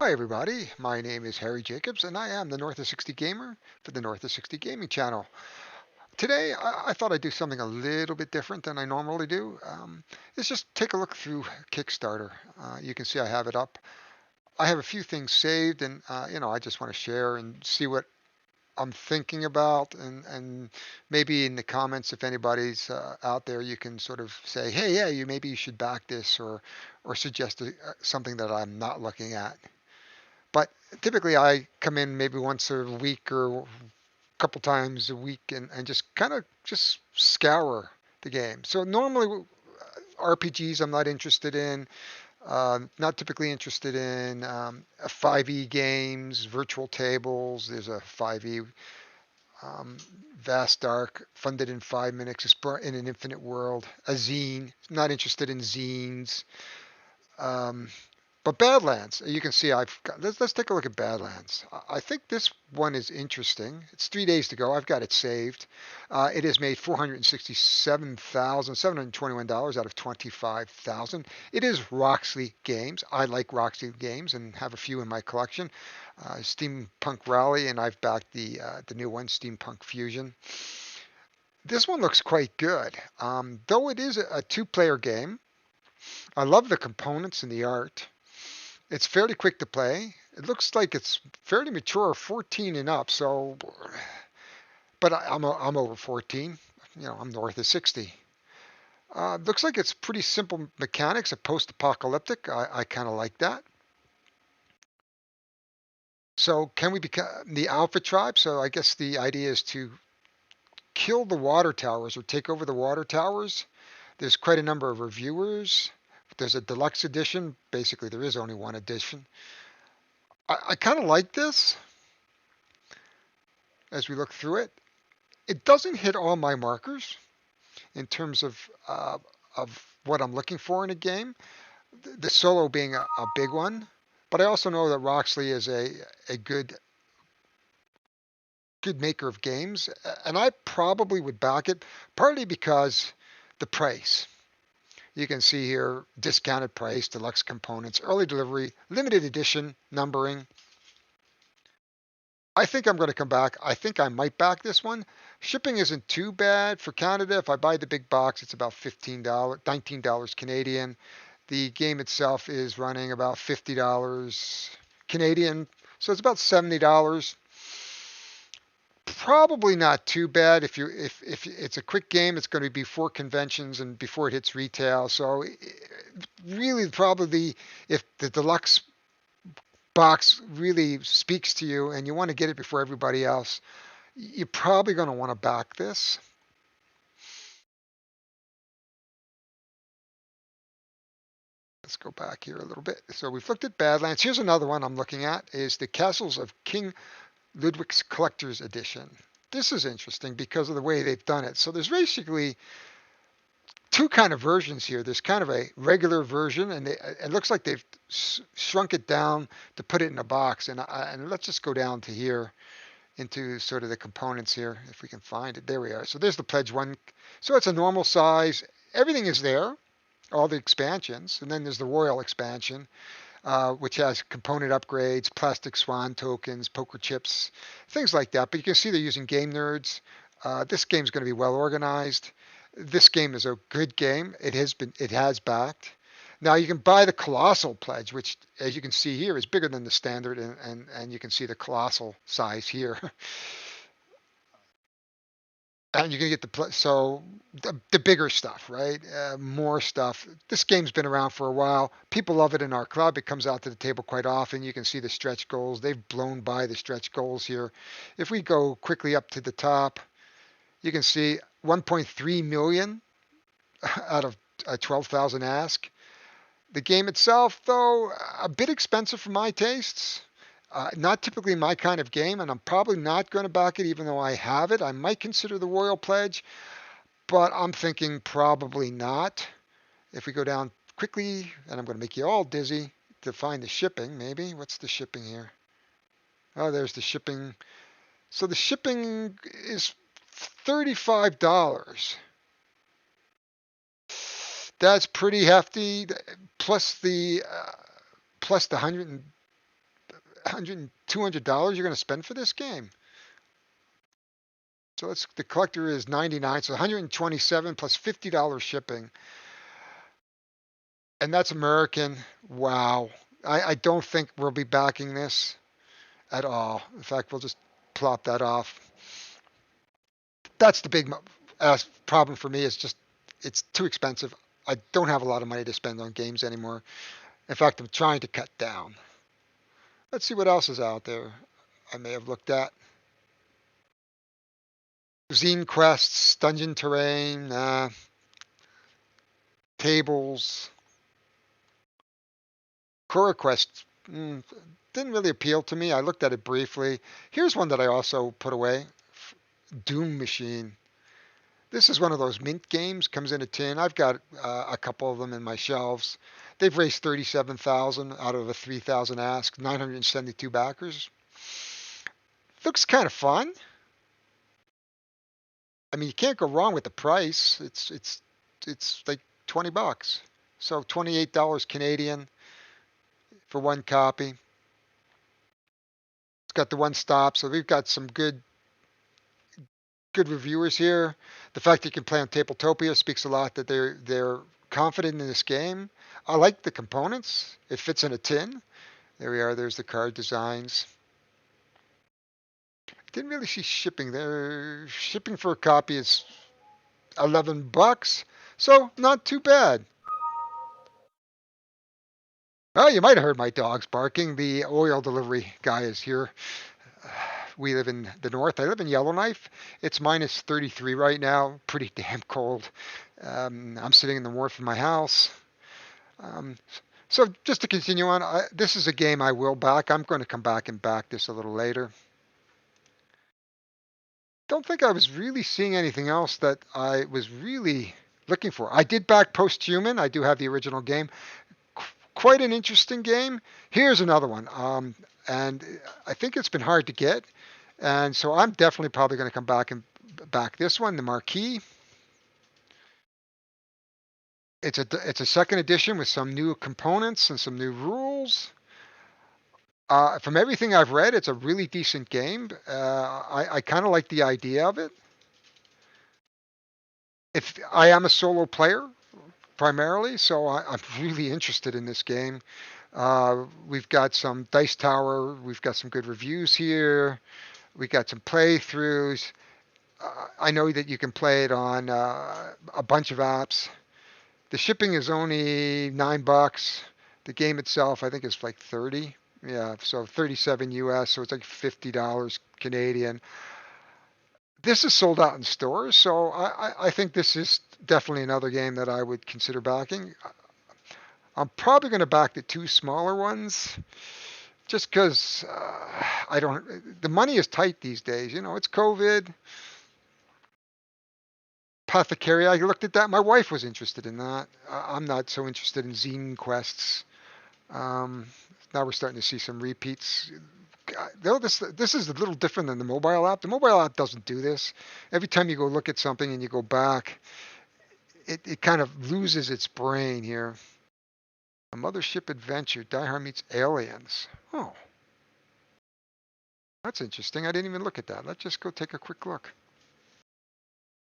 Hi everybody, my name is Harry Jacobs and I am the North of 60 Gamer for the North of 60 Gaming channel. Today I thought I'd do something a little bit different than I normally do. Is just take a look through Kickstarter. You can see I have it up. I have a few things saved and I just want to share and see what I'm thinking about and maybe in the comments if anybody's out there you can sort of say, hey, yeah, maybe you should back this or suggest something that I'm not looking at. But typically I come in maybe once a week or a couple times a week and just kind of just scour the game. So normally RPGs I'm not interested in, not typically interested in 5e games, virtual tables. There's a 5e Vast Dark, funded in 5 minutes, in an infinite world. A zine, not interested in zines. Um, But Badlands, you can see I've got, let's take a look at Badlands. I think this one is interesting. It's 3 days to go. I've got it saved. It has made $467,721 out of 25,000. It is Roxley Games. I like Roxley Games and have a few in my collection. Steampunk Rally, and I've backed the new one, Steampunk Fusion. This one looks quite good. Though it is a two-player game, I love the components and the art. It's fairly quick to play. It looks like it's fairly mature, 14 and up. So, but I'm over 14. I'm north of 60. Looks like it's pretty simple mechanics, a post-apocalyptic. I kind of like that. So can we become the Alpha tribe? So I guess the idea is to kill the water towers or take over the water towers. There's quite a number of reviewers. There's a deluxe edition. Basically, there is only one edition. I kind of like this as we look through it. It doesn't hit all my markers in terms of what I'm looking for in a game. The solo being a big one, but I also know that Roxley is a good maker of games, and I probably would back it partly because the price. You can see here discounted price, deluxe components, early delivery, limited edition numbering. I think I'm going to come back. I think I might back this one. Shipping isn't too bad for Canada. If I buy the big box, it's about $15, $19 Canadian. The game itself is running about $50 Canadian, so it's about $70. Probably not too bad. If it's a quick game, it's going to be before conventions and before it hits retail. So really, probably if the deluxe box really speaks to you and you want to get it before everybody else, you're probably going to want to back this. Let's go back here a little bit. So we've looked at Badlands. Here's another one I'm looking at is the Castles of King Ludwig's Collector's Edition. This is interesting because of the way they've done it. So there's basically two kind of versions here. There's kind of a regular version, and it looks like they've shrunk it down to put it in a box. And let's just go down to here into sort of the components here, if we can find it. There we are. So there's the pledge one. So it's a normal size. Everything is there, all the expansions. And then there's the Royal expansion, which has component upgrades, plastic swan tokens, poker chips, things like that. But you can see they're using Game Nerds. This game's going to be well organized. This game is a good game. It has backed. Now you can buy the Colossal Pledge, which, as you can see here, is bigger than the standard, and you can see the Colossal size here. And you can get the bigger stuff, right? More stuff. This game's been around for a while. People love it in our club. It comes out to the table quite often. You can see the stretch goals. They've blown by the stretch goals here. If we go quickly up to the top, you can see 1.3 million out of 12,000 ask. The game itself, though, a bit expensive for my tastes. Not typically my kind of game, and I'm probably not going to back it even though I have it. I might consider the Royal Pledge, but I'm thinking probably not. If we go down quickly, and I'm going to make you all dizzy to find the shipping, maybe. What's the shipping here? Oh, there's the shipping. So the shipping is $35. That's pretty hefty. Plus the 100 $200 you're going to spend for this game. So the collector is 99, so 127 plus $50 shipping. And that's American. Wow. I don't think we'll be backing this at all. In fact, we'll just plop that off. That's the big problem for me is just it's too expensive. I don't have a lot of money to spend on games anymore. In fact, I'm trying to cut down. Let's see what else is out there I may have looked at. Zine quests, dungeon terrain, tables, Cora quests. Didn't really appeal to me. I looked at it briefly. Here's one that I also put away. Doom Machine. This is one of those mint games, comes in a tin. I've got a couple of them in my shelves. They've raised 37,000 out of a 3,000 ask, 972 backers. Looks kind of fun. I mean, you can't go wrong with the price. It's like $20. So $28 Canadian for one copy. It's got the one stop, so we've got some good reviewers here. The fact that you can play on Tabletopia speaks a lot that they're confident in this game. I like the components. It fits in a tin. There we are. There's the card designs. Didn't really see shipping there. Shipping for a copy is $11, so not too bad. Oh, you might have heard my dogs barking. The oil delivery guy is here. We live in the north. I live in Yellowknife. It's minus 33 right now. Pretty damn cold. I'm sitting in the wharf of my house. So just to continue on, this is a game I will back. I'm going to come back and back this a little later. Don't think I was really seeing anything else that I was really looking for. I did back Posthuman. I do have the original game. Quite an interesting game. Here's another one. And I think it's been hard to get. And so I'm definitely probably going to come back and back this one, the Maquis. It's a second edition with some new components and some new rules. From everything I've read, it's a really decent game. I kind of like the idea of it. If I am a solo player primarily, so I'm really interested in this game. We've got some Dice Tower. We've got some good reviews here. We got some playthroughs. I know that you can play it on a bunch of apps. The shipping is only $9. The game itself, I think, is like 30. Yeah, so 37 US, so it's like $50 Canadian. This is sold out in stores, so I think this is definitely another game that I would consider backing. I'm probably going to back the two smaller ones, just because I don't. The money is tight these days. You know, it's COVID. Apothecary, I looked at that. My wife was interested in that. I'm not so interested in zine quests. Um, Now we're starting to see some repeats. This is a little different than the mobile app. The mobile app doesn't do this. Every time you go look at something and you go back, it kind of loses its brain here. A Mothership Adventure, Die Hard meets Aliens. Oh, that's interesting. I didn't even look at that. Let's just go take a quick look.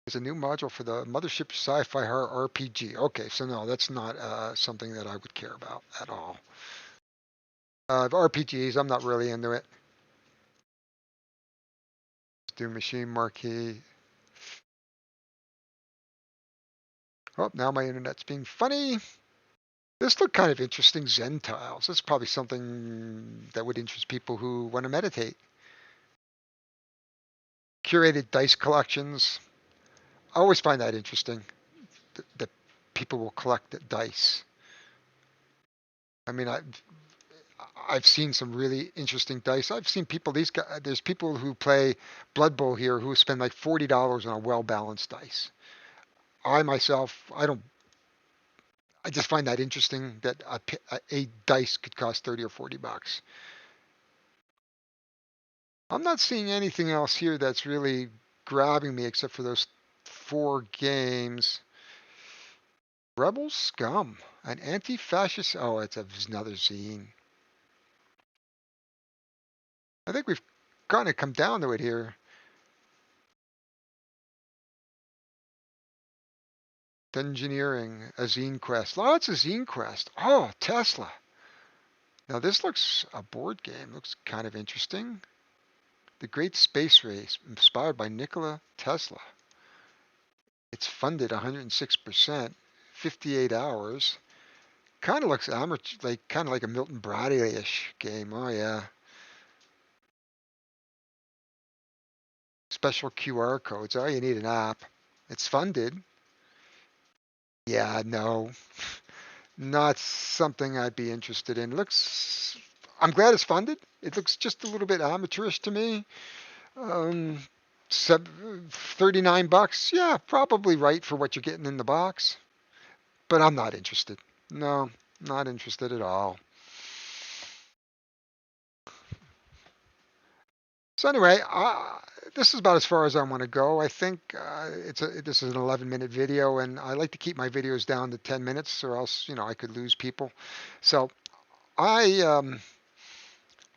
There's a new module for the Mothership Sci-Fi Horror RPG. Okay, so no, that's not something that I would care about at all. RPGs, I'm not really into it. Doom Machine Marquee. Oh, now my internet's being funny. This looked kind of interesting. Zen tiles. This is probably something that would interest people who want to meditate. Curated dice collections. I always find that interesting. That people will collect the dice. I mean, I've seen some really interesting dice. I've seen people. There's people who play Blood Bowl here who spend like $40 on a well-balanced dice. I myself, I don't. I just find that interesting that a dice could cost 30 or $40. I'm not seeing anything else here that's really grabbing me except for those 4 games. Rebel Scum, an anti-fascist. Oh, it's another zine. I think we've kind of come down to it here. Engineering, a zine quest. Oh, it's a zine quest. Oh, Tesla. Now this looks a board game. Looks kind of interesting. The Great Space Race, inspired by Nikola Tesla. It's funded 106%, 58 hours. Kind of looks amateur, kind of like a Milton Bradley-ish game. Oh yeah. Special QR codes. Oh, you need an app. It's funded. Yeah, no, not something I'd be interested in. Looks, I'm glad it's funded. It looks just a little bit amateurish to me. Um, 39 bucks. Yeah, probably right for what you're getting in the box. But I'm not interested. No, not interested at all. So anyway, this is about as far as I want to go. I think this is an 11-minute video, and I like to keep my videos down to 10 minutes, or else I could lose people. So I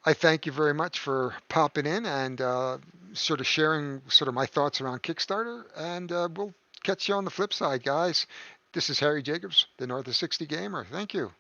I thank you very much for popping in and sort of sharing sort of my thoughts around Kickstarter, and we'll catch you on the flip side, guys. This is Harry Jacobs, the North of 60 Gamer. Thank you.